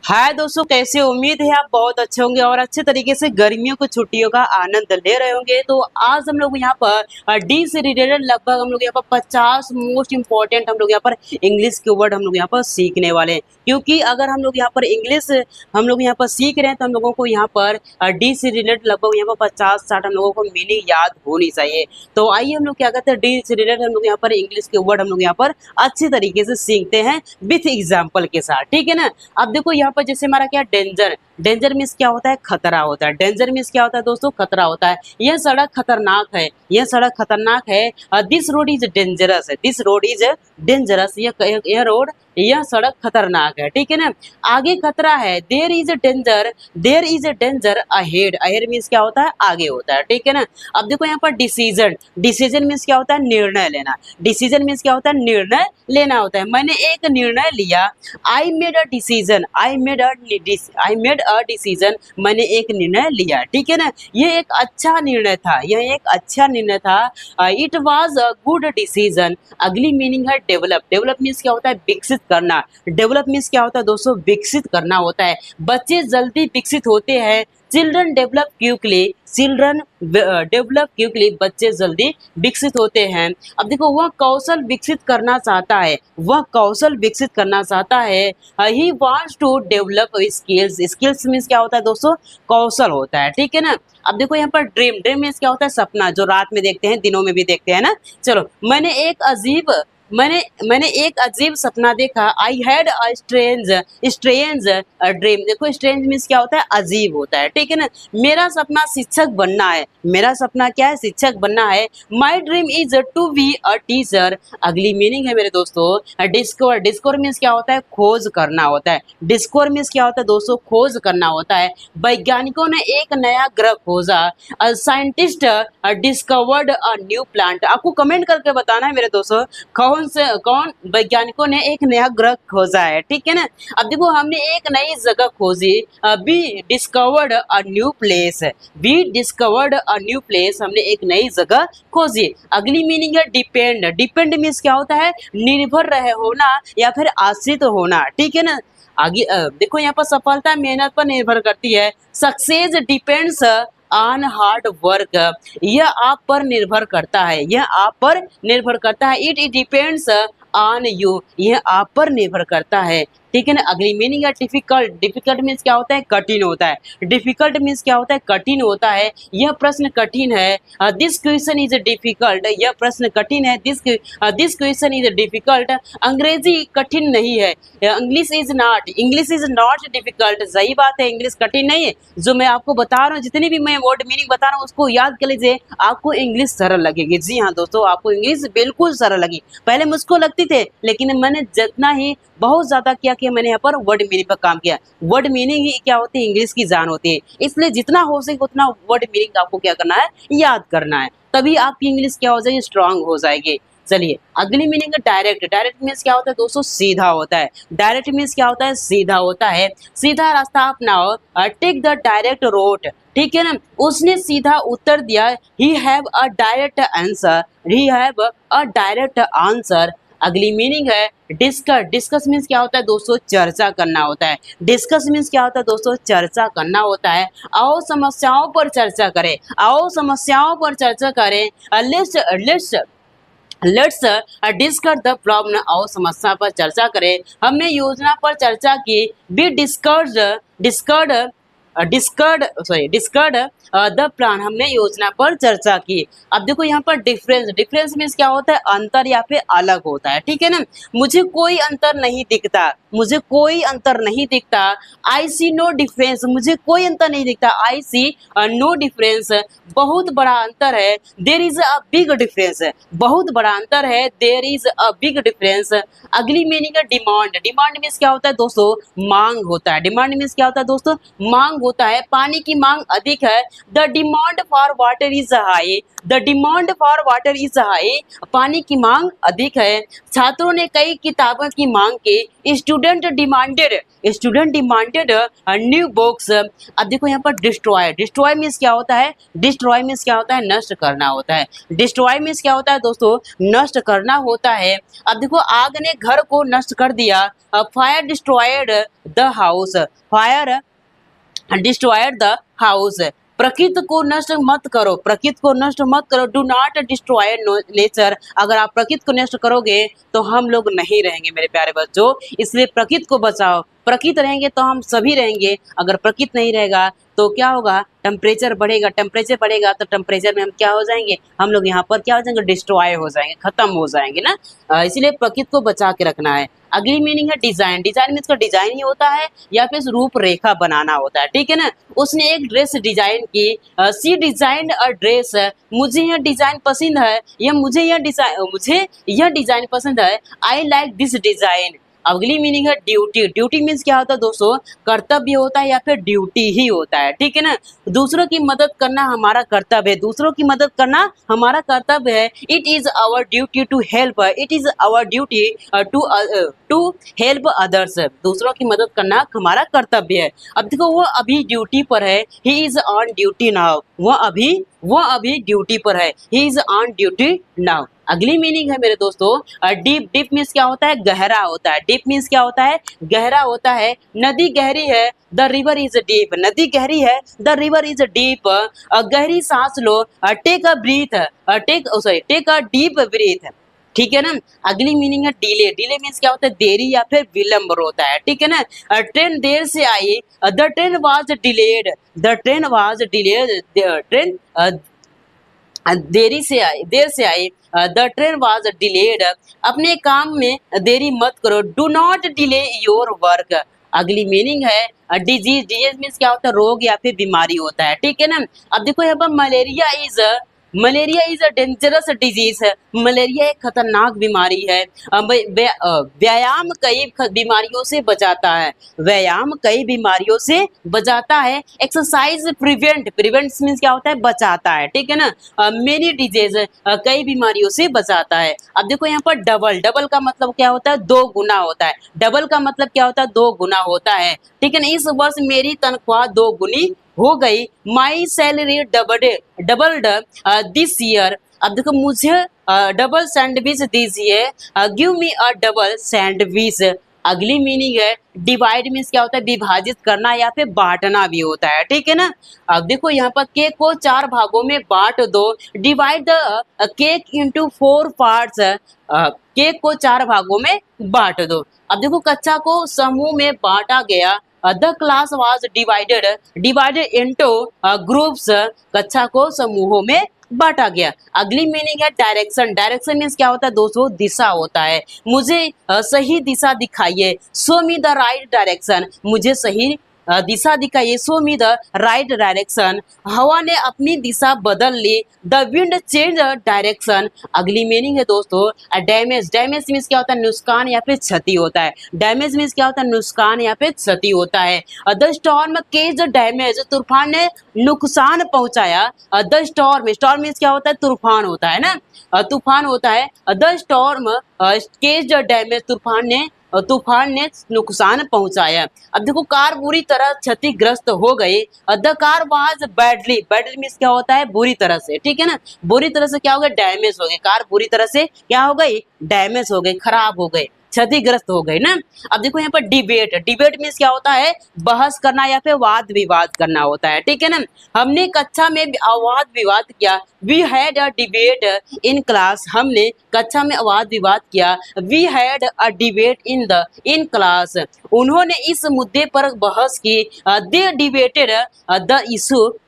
हाय दोस्तों, कैसे हो? उम्मीद है आप बहुत अच्छे होंगे और अच्छे तरीके से गर्मियों की छुट्टियों का आनंद ले रहे होंगे। तो आज हम लोग यहाँ पर डी से रिलेटेड लगभग हम लोग यहाँ पर 50 मोस्ट इम्पोर्टेंट हम लोग यहाँ पर इंग्लिश के वर्ड हम लोग यहाँ पर सीखने वाले हैं। क्योंकि अगर हम लोग यहाँ पर इंग्लिश हम लोग यहाँ पर सीख रहे हैं तो हम लोगों को यहाँ पर डी से रिलेटेड लगभग यहाँ पर 50-60 हम लोगों को मीनिंग याद होनी चाहिए। तो आइए हम लोग क्या कहते हैं, डी से रिलेटेड हम लोग यहाँ पर इंग्लिश के वर्ड हम लोग यहाँ पर अच्छे तरीके से सीखते हैं विथ एग्जाम्पल के साथ, ठीक है ना। अब देखो यहाँ पर जैसे हमारा क्या डेंजर, डेंजर मीन्स क्या होता है? खतरा होता है। डेंजर मीन्स क्या होता है दोस्तों? खतरा होता है। यह सड़क खतरनाक है, यह सड़क खतरनाक है। दिस रोड इज डेंजरस है, दिस रोड इज डेंजरस। यह रोड, यह सड़क खतरनाक है, ठीक है ना। आगे खतरा है, there is danger, there is danger ahead. Ahead means क्या होता है? आगे होता है, ठीक है ना। अब देखो यहाँ पर डिसीजन, डिसीजन मीन्स क्या होता है? निर्णय लेना। डिसीजन मीन्स क्या होता है? निर्णय लेना होता है। मैंने एक निर्णय लिया, I made a decision, I made a decision, मैंने एक निर्णय लिया, ठीक है ना। यह एक अच्छा निर्णय था, यह एक अच्छा निर्णय था। It was a good decision. अगली मीनिंग है डेवलप। डेवलप मीन्स क्या होता है? विकसित करना। डेवलप मीन्स क्या होता है दोस्तों? विकसित करना होता है। बच्चे जल्दी विकसित होते हैं। Children develop quickly, children develop quickly, बच्चे जल्दी विकसित होते हैं। अब देखो, वह कौशल विकसित करना चाहता है, वह कौशल विकसित करना चाहता है। He wants to develop skills. Skills means क्या होता है दोस्तों? कौशल होता है, ठीक है ना। अब देखो यहाँ पर ड्रीम, ड्रीम मीन्स क्या होता है? सपना, जो रात में देखते हैं, दिनों में भी देखते हैं ना। चलो, मैंने एक अजीब सपना देखा। I had a strange dream. देखो, स्ट्रेंज मीन्स क्या होता है? अजीब होता है, ठीक है ना। मेरा सपना शिक्षक बनना है, मेरा सपना क्या है? शिक्षक बनना है। My dream is to be a teacher. अगली मीनिंग है मेरे दोस्तों डिस्कवर। डिस्कवर मीन्स क्या होता है? खोज करना होता है। डिस्कवर मीन्स क्या होता है दोस्तों? खोज करना होता है। वैज्ञानिकों ने एक नया ग्रह खोजा। Scientist discovered a new plant. आपको कमेंट करके बताना है मेरे दोस्तों, कौन वैज्ञानिकों ने एक नया ग्रह खोजा है, ठीक है ना। अब देखो, हमने एक नई जगह खोजी। We discovered a new place, we discovered a new place, हमने एक नई जगह खोजी। अगली मीनिंग है डिपेंड। डिपेंड मीन्स क्या होता है? निर्भर रहे होना या फिर आश्रित होना, ठीक है ना। आगे देखो, यहाँ पर सफलता मेहनत पर निर्भर करती है। Success depends on hard work. यह आप पर निर्भर करता है, यह आप पर निर्भर करता है। इट डिपेंड्स ऑन यू, यह आप पर निर्भर करता है, ठीक है ना। अगली मीनिंग है डिफिकल्ट। डिफिकल्ट मीन्स क्या होता है? कठिन होता है। डिफिकल्ट मीन्स क्या होता है? कठिन होता है। यह प्रश्न कठिन है। दिस क्वेश्चन इज डिफिकल्ट, यह प्रश्न कठिन है। This question is difficult. अंग्रेजी कठिन नहीं है। English is not difficult. सही बात है, इंग्लिश कठिन नहीं है। जो मैं आपको बता रहा हूँ, जितनी भी मैं वर्ड मीनिंग बता रहा हूँ, उसको याद कर लीजिए, आपको इंग्लिश सरल लगेगी। जी हाँ दोस्तों, आपको इंग्लिश बिल्कुल सरल लगी। पहले मुझको लगती थे, लेकिन मैंने जितना ही बहुत ज्यादा क्या किया, मैंने यहाँ पर वर्ड मीनिंग पर काम किया। वर्ड मीनिंग ही क्या होती है? इंग्लिश की जान होती है। इसलिए जितना हो सके उतना वर्ड मीनिंग आपको क्या करना है? याद करना है। तभी आपकी इंग्लिश क्या हो जाएगी? स्ट्रांग हो जाएगी। चलिए, अगली मीनिंग है डायरेक्ट। डायरेक्ट मीन्स क्या होता है दोस्तों? सीधा होता है। डायरेक्ट मीन्स क्या होता है? सीधा होता है। सीधा रास्ता अपनाओ। टेक द डायरेक्ट रोड, ठीक है ना। उसने सीधा उत्तर दिया। He have a direct answer, he have a direct answer. अगली मीनिंग है डिस्कस। डिस्कस मीन्स क्या होता है दोस्तों? चर्चा करना होता है। डिस्कस मीन्स क्या होता है दोस्तों? चर्चा करना होता है। आओ समस्याओं पर चर्चा करें, आओ समस्याओं पर चर्चा करें। Let's discuss the problem. आओ समस्या पर चर्चा करें। हमने योजना पर चर्चा की। वी डिस्कस्ड द प्लान, हमने योजना पर चर्चा की। अब देखो यहाँ पर डिफरेंस। डिफरेंस मीन्स क्या होता है? अंतर या फिर अलग होता है, ठीक है ना। मुझे कोई अंतर नहीं दिखता, मुझे कोई अंतर नहीं दिखता। आई सी नो डिफरेंस, मुझे कोई अंतर नहीं दिखता। I see no difference. बहुत बड़ा अंतर है। There is a big difference, बहुत बड़ा अंतर है। There is a big difference. अगली मीनिंग है डिमांड। डिमांड मीन्स क्या होता है दोस्तों? मांग होता है। डिमांड मीन्स क्या होता है दोस्तों? मांग होता है, पानी की मांग अधिक है। The demand for water is high, the demand for water is high, पानी की मांग अधिक है। छात्रों ने कई किताबों की मांग की, स्टूडेंट डिमांडेड न्यू बुक्स। अब देखो यहाँ पर डिस्ट्रॉय, डिस्ट्रॉय मीन्स क्या होता है, डिस्ट्रॉय मीन्स क्या होता है, नष्ट करना होता है। डिस्ट्रॉय मीन्स क्या होता है दोस्तों, नष्ट करना होता है। अब देखो आग ने घर को नष्ट कर दिया, fire destroyed the house, fire destroyed the house. प्रकृति को नष्ट मत करो, प्रकृति को नष्ट मत करो, डू नॉट डिस्ट्रॉय नेचर। अगर आप प्रकृति को नष्ट करोगे तो हम लोग नहीं रहेंगे मेरे प्यारे बच्चों, इसलिए प्रकृति को बचाओ। प्रकृति रहेंगे तो हम सभी रहेंगे, अगर प्रकृति नहीं रहेगा तो क्या होगा, टेम्परेचर बढ़ेगा, टेम्परेचर बढ़ेगा तो टेम्परेचर में हम क्या हो जाएंगे, हम लोग यहाँ पर क्या हो जाएंगे, डिस्ट्रॉय हो जाएंगे, खत्म हो जाएंगे ना। इसीलिए प्रकृति को बचा के रखना है। अगली मीनिंग है डिजाइन, डिजाइन मीन्स का डिजाइन ही होता है या फिर रूपरेखा बनाना होता है, ठीक है ना। उसने एक ड्रेस डिजाइन की, सी डिजाइन अ ड्रेस, मुझे यह डिजाइन पसंद है, या मुझे यह डिजाइन पसंद है, आई लाइक दिस डिजाइन। अगली मीनिंग है ड्यूटी, ड्यूटी मीन्स क्या होता है दोस्तों, कर्तव्य होता है या फिर ड्यूटी ही होता है, ठीक है ना। दूसरों की मदद करना हमारा कर्तव्य है, दूसरों की मदद करना हमारा कर्तव्य है। It is our duty to help, it is our duty to help others, दूसरों की मदद करना हमारा कर्तव्य है। अब देखो वो अभी ड्यूटी पर है, he is on duty now, वो अभी ड्यूटी पर है, he is on duty now. अगली मीनिंग है मेरे दोस्तों डीप, डीप मीन्स क्या होता है, गहरा होता है, डीप मीन्स क्या होता है, गहरा होता है। नदी गहरी है, द रिवर इज डीप, नदी गहरी है, द रिवर इज डीप। गहरी सांस लो, take a breath, take a deep breath, ठीक है ना। अगली मीनिंग है डिले, डिले मीन्स क्या होता है, देरी या फिर विलंब होता है, ठीक है ना। ट्रेन देर से आई, the train was delayed, the train was delayed, train देर से आई, द ट्रेन वाज डिलेड। अपने काम में देरी मत करो, do not delay your work. अगली मीनिंग है डिजीज, डिजीज मीन्स क्या होता है, रोग या फिर बीमारी होता है, ठीक है ना। अब देखो यहाँ पर malaria is a dangerous disease है, मलेरिया एक खतरनाक बीमारी है। व्यायाम कई बीमारियों से बचाता है, व्यायाम कई बीमारियों से बचाता है। एक्सरसाइज प्रिवेंट्स मीन्स क्या होता है, बचाता है, ठीक है ना। मेनी डिजीज, कई बीमारियों से बचाता है। अब देखो यहाँ पर डबल, डबल का मतलब क्या होता है, दो गुना होता है, डबल का मतलब क्या होता है, दो गुना होता है, ठीक है ना। इस वर्ष मेरी तनख्वाह दो गुनी हो गई, my salary doubled this year. अब देखो मुझे डबल सैंडविच दीजिए, गिव मी अ डबल सैंडविच। अगली मीनिंग है डिवाइड मीन्स क्या होता है, विभाजित करना या फिर बांटना भी होता है, ठीक है ना। अब देखो यहाँ पर केक को 4 भागों में बांट दो, divide the cake into 4 parts, cake को 4 भागों में बांट दो। अब देखो कक्षा को समूह में बांटा गया, the class was divided into groups, कक्षा को समूहों में बांटा गया। अगली मीनिंग है डायरेक्शन, डायरेक्शन मीन्स क्या होता है दोस्तों, दिशा होता है। मुझे सही दिशा दिखाइए, show me the right direction, मुझे सही दिशा दिखाइए, show me the right direction. हवा ने अपनी दिशा बदल ली, द विंड चेंज डायरेक्शन। अगली मीनिंग है दोस्तों डैमेज, डैमेज मीन्स क्या होता है, नुकसान या फिर क्षति होता है, डैमेज मीन्स क्या होता है, नुकसान या फिर क्षति होता है। द स्टॉर्म केज डैमेज, तूफान ने नुकसान पहुंचाया। द स्टॉर्म, स्टॉर्म मीन्स क्या होता है, तूफान होता है ना, तूफान होता है। द स्टॉर्म केज डैमेज, तूफान ने नुकसान पहुंचाया। अब देखो कार बुरी तरह क्षतिग्रस्त हो गई, the car was badly, badly means क्या होता है, बुरी तरह से, ठीक है ना, बुरी तरह से क्या हो गया, डैमेज हो गई, कार बुरी तरह से क्या हो गई, डैमेज हो गई, खराब हो गई, क्षतिग्रस्त हो गई ना। अब देखो यहाँ पर डिबेट, डिबेट मीन्स क्या होता है, बहस करना या फिर वाद विवाद करना होता है, ठीक है ना। हमने कक्षा में वाद विवाद किया, we had a debate in class, हमने कक्षा में वाद विवाद किया, we had a debate in class, उन्होंने इस मुद्दे पर बहस की, दे डिबेटेड द इशू।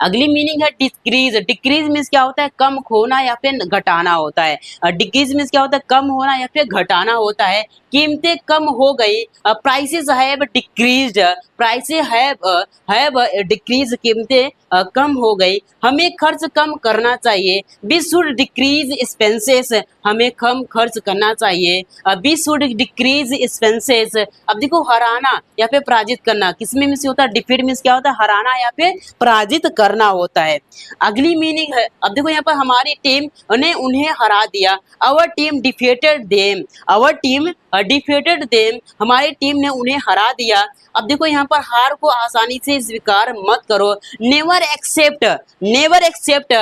अगली मीनिंग है डिक्रीज, डिक्रीज मीन्स क्या होता है, कम होना या फिर घटाना होता है, डिक्रीज मीन्स क्या होता है, कम होना या फिर घटाना होता है। कीमतें कम हो गई, prices have decreased, prices have decrease, कीमतें कम हो गई। हमें खर्च कम करना चाहिए, वी शुड डिक्रीज एक्सपेंसेस, हमें कम खर्च करना चाहिए। We should decrease expenses. अब देखो हराना या फिर पराजित करना किसमें मिस होता है, डिफीट मीन्स क्या होता है, हराना या फिर पराजित करना होता है। अगली मीनिंग है, अब देखो यहाँ पर हमारी टीम ने उन्हें हरा दिया, our team defeated them, our team defeated them, हमारी टीम ने उन्हें हरा दिया। अब देखो यहाँ पर हार को आसानी से स्वीकार मत करो, नेवर एक्सेप्ट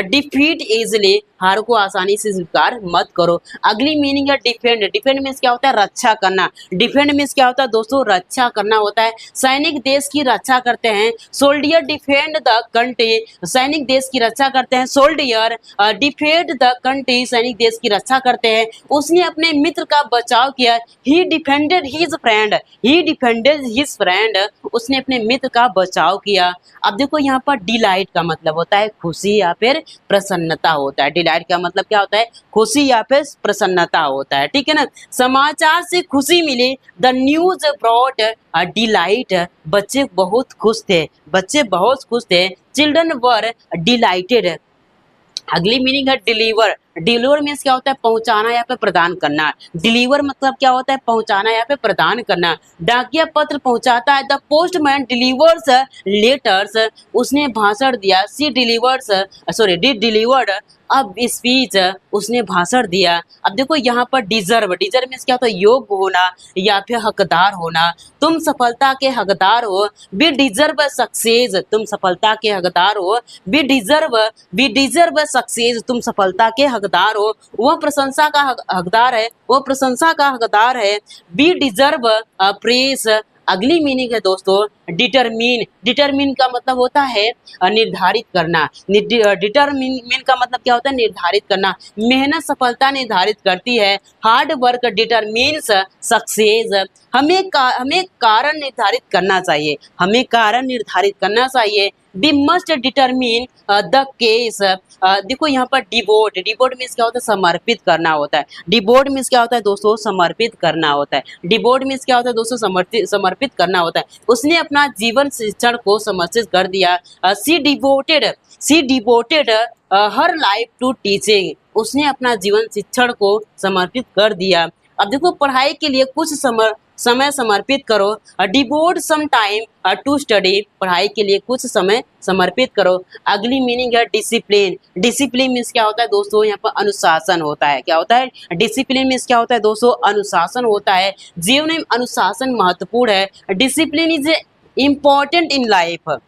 डिफीट इजिली, हार को आसानी से स्वीकार मत करो। अगली मीनिंग है डिफेंड। डिफेंड मीन्स क्या होता है, रक्षा करना। डिफेंड मीन्स क्या होता है दोस्तों, रक्षा करना होता है। सैनिक देश की रक्षा करते हैं, सोल्डियर डिफेंड द कंट्री, सैनिक देश की रक्षा करते हैं। सोल्डियर डिफेंड द कंट्री, सैनिक देश की रक्षा करते हैं। उसने अपने मित्र का बचाव किया, ही डिफेंडेड हिज फ्रेंड, ही डिफेंडेड हिज फ्रेंड, उसने अपने मित्र का बचाव किया। अब देखो यहाँ पर डिलाइट का मतलब होता है खुशी या फिर प्रसन्नता होता है। डिलाइट का मतलब क्या होता है, खुशी या फिर प्रसन्नता होता है, ठीक है ना। समाचार से खुशी मिली, द न्यूज ब्रॉट डिलाइट, बच्चे बहुत खुश थे, बच्चे बहुत खुश थे। Children were dilated. अगली मीनिंग है डिलीवर। डिलीवर मीन्स क्या होता है, पहुंचाना या फिर प्रदान करना। डिलीवर मतलब क्या होता है, पहुंचाना या फिर प्रदान करना। डाकिया पत्र पहुंचाता है, द पोस्टमैन डिलीवर्स लेटर्स, उसने भाषण दिया। सी डिलीवर्स डिलीवर्ड अब स्पीच, उसने भाषण दिया। अब देखो यहाँ पर डिजर्व। डिजर्व मीन्स क्या होता है, योग्य होना या फिर हकदार होना। तुम सफलता के हकदार हो, बी डिजर्व सक्सेस, तुम सफलता के हकदार हो। बी डिजर्व सक्सेस, तुम सफलता के हकदार हो। वह प्रशंसा का हकदार है, वह प्रशंसा का हकदार है। Be deserve press. अगली मीनिंग है दोस्तों डिटरमिन। डिटरमिन का मतलब होता है निर्धारित करना। डिटरमिन का मतलब क्या होता है, निर्धारित करना। मेहनत सफलता निर्धारित करती है, हार्ड वर्क डिटरमिन्स सक्सेस। हमें कारण निर्धारित करना चाहिए, हमें कारण निर्धारित करना चाहिए। We must determine the case. देखो यहाँ पर डिवोट। डिवोट मीन्स क्या होता है, समर्पित करना होता है। डिवोट मीन्स क्या होता है दोस्तों, समर्पित करना होता है। डिवोट मीन्स क्या होता है दोस्तों, समर्पित करना होता है। उसने अपना जीवन शिक्षण को समर्पित कर दिया। She devoted her life to teaching, उसने अपना जीवन शिक्षण को समर्पित कर दिया। अब देखो पढ़ाई के लिए कुछ समय समर्पित करो। Devote some time to study, पढ़ाई के लिए कुछ समय समर्पित करो। अगली मीनिंग है डिसिप्लिन। डिसिप्लिन मीन्स क्या होता है दोस्तों, यहाँ पर अनुशासन होता है। क्या होता है, डिसिप्लिन मीन्स क्या होता है दोस्तों, अनुशासन होता है। जीवन में अनुशासन महत्वपूर्ण है। Discipline is important in life.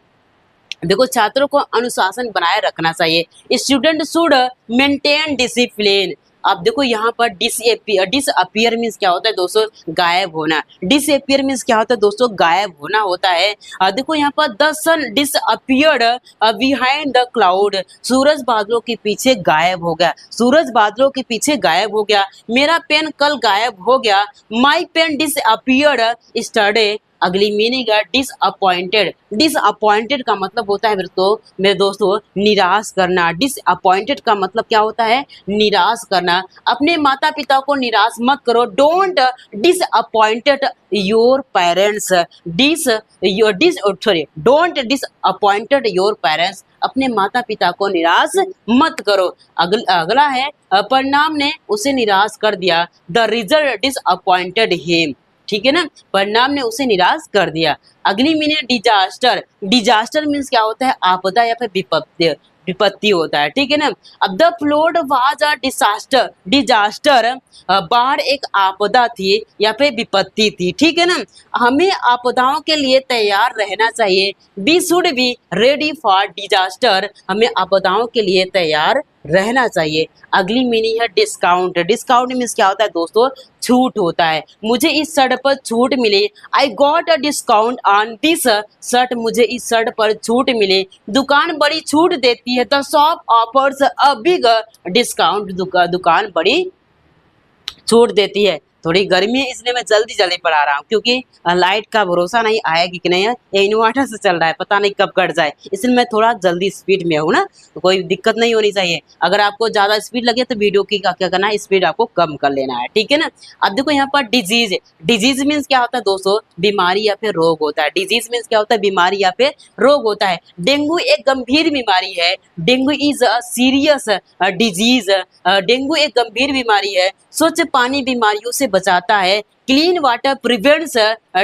देखो छात्रों को अनुशासन बनाए रखना चाहिए। Student should maintain discipline. अब देखो यहाँ पर डिसअपियर मीन्स क्या होता है दोस्तों, गायब होना। डिसअपियर मीन्स क्या होता है दोस्तों, गायब होना होता है। देखो यहाँ पर the sun disappeared behind the cloud, सूरज बादलों के पीछे गायब हो गया, सूरज बादलों के पीछे गायब हो गया। मेरा पेन कल गायब हो गया, माई पेन डिसअपियर्ड स्टरडे। अगली मीनिंग है डिसअपॉइंटेड। डिसअपॉइंटेड का मतलब होता है मेरे दोस्तों निराश करना। डिसअपॉइंटेड का मतलब क्या होता है, निराश करना। अपने माता पिता को निराश मत करो। Don't disappointed your parents. Don't disappointed your parents, अपने माता पिता को निराश मत करो। अगला है परिणाम ने उसे निराश कर दिया। द रिजल्ट डिसअपॉइंटेड हिम, ठीक है ना, परिणाम ने उसे निराश कर दिया। अगली मीनिंग डिजास्टर। डिजास्टर मीन्स क्या होता है, आपदा या फिर विपत्ति होता है, ठीक है ना। अब the flood was a disaster, बाढ़ एक आपदा थी या फिर विपत्ति थी, ठीक है ना। हमें आपदाओं के लिए तैयार रहना चाहिए। We should be ready for disaster, हमें आपदाओं के लिए तैयार रहना चाहिए। अगली मीनिंग है डिस्काउंट। डिस्काउंट मीन्स क्या होता है दोस्तों, छूट होता है। मुझे इस शर्ट पर छूट मिली, I got a discount on this shirt, मुझे इस शर्ट पर छूट मिली। दुकान बड़ी छूट देती है, the shop offers a big discount, दुकान बड़ी छूट देती है। थोड़ी गर्मी है इसलिए मैं जल्दी जल्दी पढ़ा रहा हूँ, क्योंकि लाइट का भरोसा नहीं आएगी कि नहीं है, ये इन्वर्टर से चल रहा है, पता नहीं कब कट जाए, इसलिए मैं थोड़ा जल्दी स्पीड में हूँ ना, तो कोई दिक्कत नहीं होनी चाहिए। अगर आपको ज़्यादा स्पीड लगे तो वीडियो की क्या करना है, स्पीड आपको कम कर लेना है, ठीक है ना। अब देखो यहाँ पर डिजीज, डिजीज मीन्स क्या होता है दोस्तों, बीमारी या फिर रोग होता है। डिजीज मीन्स क्या होता है, बीमारी या फिर रोग होता है। डेंगू एक गंभीर बीमारी है, dengue is a serious disease, dengue एक गंभीर बीमारी है। स्वच्छ पानी बीमारियों से बचाता है, क्लीन वाटर प्रिवेंट्स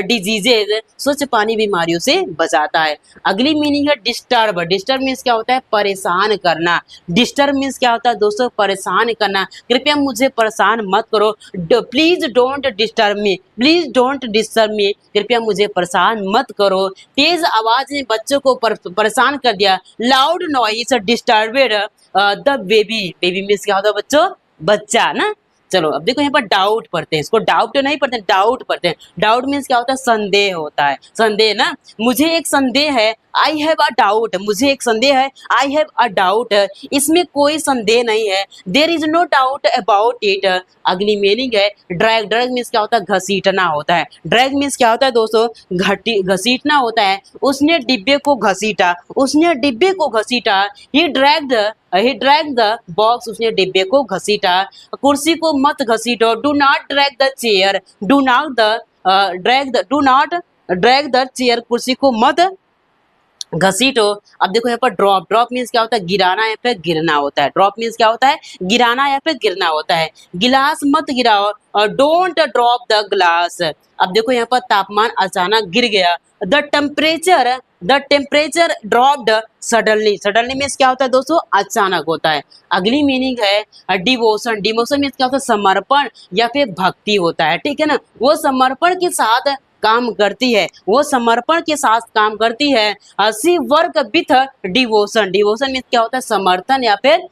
डिजीजेज, स्वच्छ पानी बीमारियों से बचाता है। अगली मीनिंग है डिस्टर्ब, डिस्टर्ब मीन्स क्या होता है, परेशान करना। डिस्टर्ब मीन्स क्या होता है दोस्तों, परेशान करना। कृपया मुझे परेशान मत करो, please don't disturb me, please don't disturb me, कृपया मुझे परेशान मत करो। तेज आवाज ने बच्चों को परेशान कर दिया, loud noise disturbed the baby, baby means क्या होता है बच्चों, बच्चा ना। चलो अब देखो यहाँ पर डाउट पढ़ते हैं, इसको डाउट नहीं पढ़ते, डाउट पढ़ते हैं। डाउट मीन्स क्या होता है, संदेह होता है, संदेह ना। मुझे एक संदेह है, आई हैव अ डाउट, मुझे एक संदेह है, आई हैव अ डाउट, इसमें कोई संदेह नहीं है, there is no doubt about it. अगली मीनिंग है ड्रैग, ड्रैग मीन्स क्या होता है, घसीटना होता है। ड्रैग मीन्स क्या होता है दोस्तों, घसीटना होता है। उसने डिब्बे को घसीटा, उसने डिब्बे को घसीटा, ही ड्रैग द बॉक्स, उसने डिब्बे को घसीटा। कुर्सी को मत घसीटो, do not drag the chair, do not drag the chair, कुर्सी को मत घसीटो। अब देखो यहाँ पर ड्रॉप, ड्रॉप मीन्स क्या होता है, गिराना या फिर गिरना होता है। ड्रॉप मीन्स क्या होता है, गिराना या फिर गिरना होता है। गिलास मत गिराओ, डोंट ड्रॉप द ग्लास। अब देखो यहाँ पर तापमान अचानक गिर गया, the temperature dropped suddenly, suddenly means क्या होता है दोस्तों, अचानक होता है। अगली मीनिंग है डिवोशन, डिवोशन मीन्स क्या होता है, समर्पण या फिर भक्ति होता है, ठीक है ना। वो समर्पण के साथ काम करती है, वो समर्पण के साथ काम करती है। She work with devotion, devotion means क्या होता है, समर्थन या फिर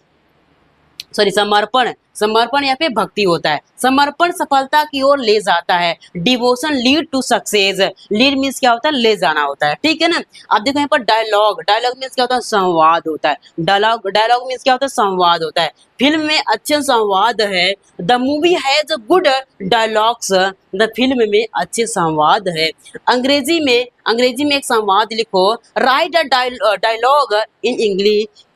समर्पण, समर्पण या फिर भक्ति होता है। समर्पण सफलता की ओर ले जाता है, devotion lead to success, lead means क्या होता है, ले जाना होता है, ठीक है ना। अब देखो यहाँ पर डायलॉग, डायलॉग मीन्स क्या होता है, संवाद होता है। डायलॉग, डायलॉग मीन्स क्या होता है, संवाद होता है। फिल्म में अच्छे संवाद है, the movie has good dialogues, the film में अच्छे संवाद है। अंग्रेजी में एक संवाद लिखो, write a dialogue in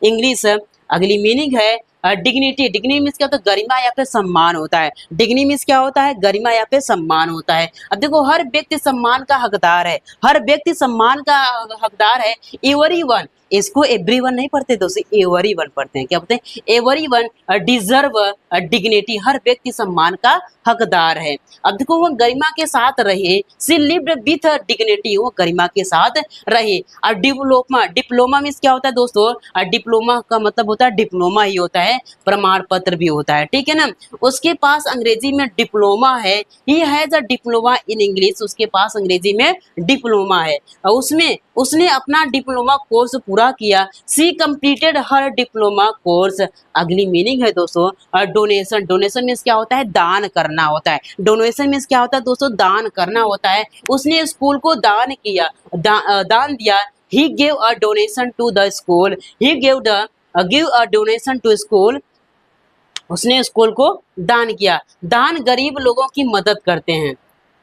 English. अगली मीनिंग है डिग्निटी, डिग्निटी मीन्स क्या होता है, गरिमा या फिर सम्मान होता है। डिग्निटी मीन्स क्या होता है, गरिमा या फिर सम्मान होता है। अब देखो हर व्यक्ति सम्मान का हकदार है, हर व्यक्ति सम्मान का हकदार है। एवरीवन, इसको एवरीवन नहीं पढ़ते दोस्तों, एवरीवन पढ़ते हैं। क्या बोलते हैं, एवरीवन डिजर्व डिग्निटी, हर व्यक्ति सम्मान का हकदार है। अब देखो वो गरिमा के साथ रहे, सी लिव्ड विथ डिग्निटी, वो गरिमा के साथ रहे। और डिप्लोमा, डिप्लोमा मीन्स क्या होता है दोस्तों, डिप्लोमा का मतलब होता है डिप्लोमा ही होता है, प्रमाण पत्र भी होता है, ठीक है ना। उसके पास अंग्रेजी में डिप्लोमा है, he has a diploma in English, उसके पास अंग्रेजी में डिप्लोमा है, उसमें उसने अपना डिप्लोमा कोर्स पूरा किया। सी कंप्लीटेड हर डिप्लोमा कोर्स। अगली मीनिंग है दोस्तों डोनेशन, डोनेशन मीन्स क्या होता है, दान करना होता है। डोनेशन मीन्स क्या होता है दोस्तों, दान करना होता है। उसने स्कूल को दान किया, दान दिया। He gave a donation to the school, he give a donation to school, उसने स्कूल को दान किया। दान गरीब लोगों की मदद करते हैं,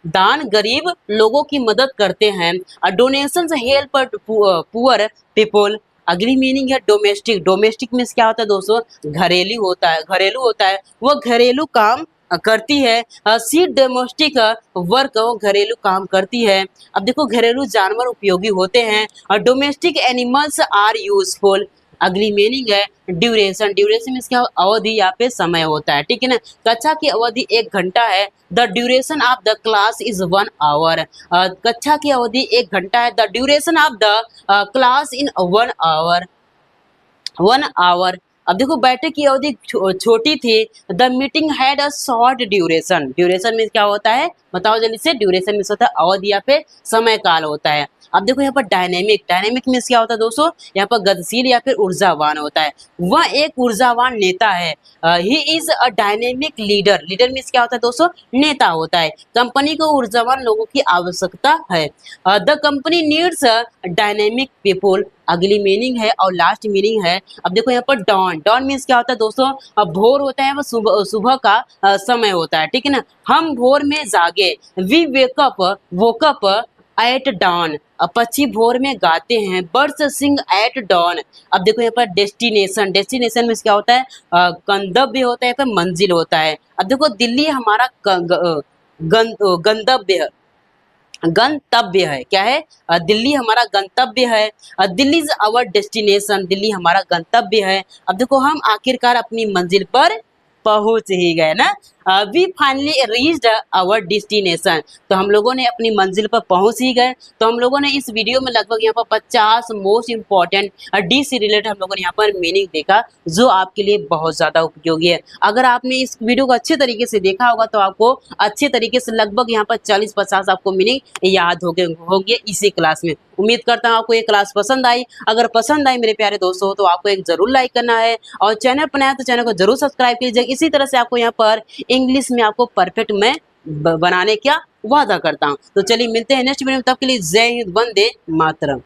दान गरीब लोगों की मदद करते हैं। Donations help poor people. अगली मीनिंग है डोमेस्टिक, डोमेस्टिक मीन्स क्या होता है दोस्तों, घरेलू होता है, घरेलू होता है, वो घरेलू काम करती है। सी डोमेस्टिक वर्क, वो घरेलू काम करती है। अब देखो घरेलू जानवर उपयोगी होते हैं, डोमेस्टिक एनिमल्स आर यूजफुल। अगली मीनिंग है ड्यूरेशन, ड्यूरेशन मीन्स क्या, अवधि या फिर समय होता है, ठीक है ना। कक्षा की अवधि 1 घंटा है, the duration of the class is 1 hour. कक्षा की अवधि 1 घंटा है, the duration of the class in 1 hour, 1 hour. अब देखो बैठक की अवधि छोटी थी, the meeting had a short duration, duration means क्या होता है, बताओ जल्दी से। ड्यूरेशन मीन्स होता है अवधि या फिर समय काल होता है। अब देखो यहाँ पर डायनेमिक, डायनेमिक मीन्स क्या होता है दोस्तों, यहाँ पर गतिशील या फिर ऊर्जावान होता है। वह एक ऊर्जावान नेता है। He is a dynamic leader, leader means क्या होता है दोस्तों, नेता होता है। कंपनी को ऊर्जावान लोगों की आवश्यकता है। The company needs dynamic people, अगली मीनिंग है और लास्ट मीनिंग है। अब देखो यहाँ पर डॉन, डॉन मीन्स क्या होता है दोस्तों, भोर होता है, वह सुबह सुबह का समय होता है, ठीक है ना। हम भोर में जागे, we wake up, woke up at dawn, पक्षी भोर में गाते हैं, बर्ड्स सिंग एट डॉन। अब देखो यहाँ पर डेस्टिनेशन, डेस्टिनेशन मीन्स क्या होता है, गंतव्य होता है, फिर मंजिल होता है। अब देखो दिल्ली हमारा गंतव्य, गंतव्य है, क्या है, दिल्ली हमारा गंतव्य है। Delhi is our destination, Delhi हमारा गंतव्य है। अब देखो हम आखिरकार अपनी मंजिल पर पहुंच ही गए ना। We finally reached our destination, तो हम लोगों ने अपनी मंजिल पर पहुंच ही गए। तो हम लोगों ने इस वीडियो में लगभग यहाँ पर 50 मोस्ट इंपॉर्टेंट डी से रिलेटेड हम लोगों ने यहाँ पर मीनिंग देखा, जो आपके लिए बहुत ज़्यादा उपयोगी है। अगर आपने इस वीडियो को अच्छे तरीके से देखा होगा तो आपको अच्छे तरीके से लगभग यहाँ पर 40-50 आपको मीनिंग याद होंगे इसी क्लास में। उम्मीद करता हूँ आपको ये क्लास पसंद आई। अगर पसंद आई मेरे प्यारे दोस्तों तो आपको एक जरूर लाइक करना है, और चैनल पर नया तो चैनल को जरूर सब्सक्राइब कीजिए। इसी तरह से आपको यहाँ पर इंग्लिश में आपको परफेक्ट मैं बनाने का वादा करता हूँ। तो चलिए मिलते हैं नेक्स्ट वीडियो में, तब के लिए जय हिंद, वंदे मातरम।